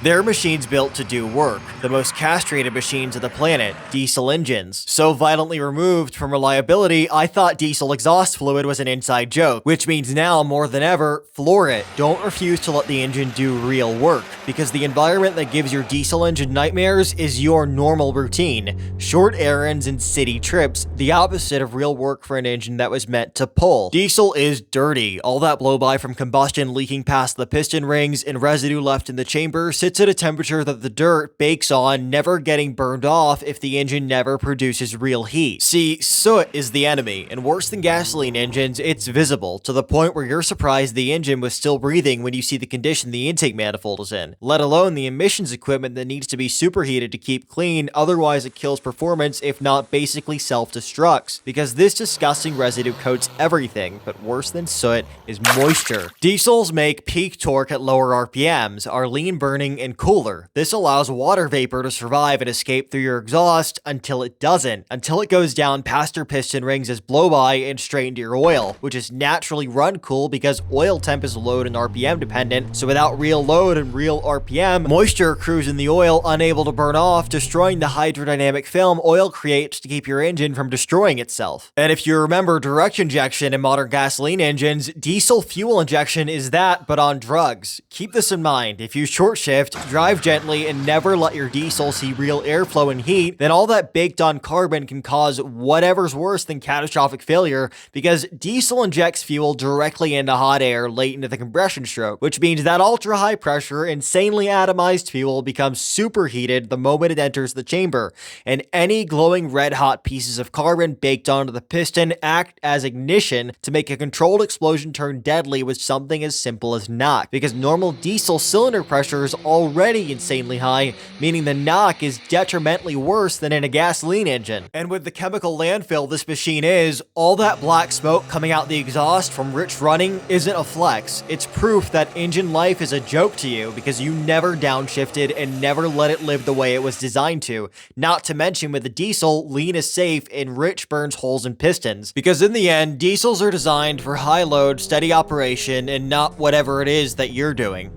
They're machines built to do work, the most castrated machines of the planet, diesel engines. So violently removed from reliability, I thought diesel exhaust fluid was an inside joke, which means now more than ever, floor it. Don't refuse to let the engine do real work, because the environment that gives your diesel engine nightmares is your normal routine. Short errands and city trips, the opposite of real work for an engine that was meant to pull. Diesel is dirty. All that blow-by from combustion leaking past the piston rings and residue left in the chamber sits at a temperature that the dirt bakes on, never getting burned off if the engine never produces real heat. See, soot is the enemy, and worse than gasoline engines, it's visible, to the point where you're surprised the engine was still breathing when you see the condition the intake manifold is in, let alone the emissions equipment that needs to be superheated to keep clean, otherwise it kills performance if not basically self-destructs, because this disgusting residue coats everything, but worse than soot is moisture. Diesels make peak torque at lower RPMs, are lean burning and cooler. This allows water vapor to survive and escape through your exhaust until it doesn't, until it goes down past your piston rings as blow-by and straight into your oil, which is naturally run cool because oil temp is load and RPM dependent, so without real load and real RPM, moisture accrues in the oil unable to burn off, destroying the hydrodynamic film oil creates to keep your engine from destroying itself. And if you remember direct injection in modern gasoline engines, diesel fuel injection is that, but on drugs. Keep this in mind. If you short shift, drive gently, and never let your diesel see real airflow and heat, then all that baked on carbon can cause whatever's worse than catastrophic failure, because diesel injects fuel directly into hot air late into the compression stroke, which means that ultra high pressure, insanely atomized fuel becomes superheated the moment it enters the chamber, and any glowing red hot pieces of carbon baked onto the piston act as ignition to make a controlled explosion turn deadly with something as simple as knock, because normal diesel cylinder pressure is already insanely high, meaning the knock is detrimentally worse than in a gasoline engine. And with the chemical landfill this machine is, all that black smoke coming out the exhaust from rich running isn't a flex. It's proof that engine life is a joke to you because you never downshifted and never let it live the way it was designed to. Not to mention with the diesel, lean is safe and rich burns holes in pistons. Because in the end, diesels are designed for high load, steady operation and not whatever it is that you're doing.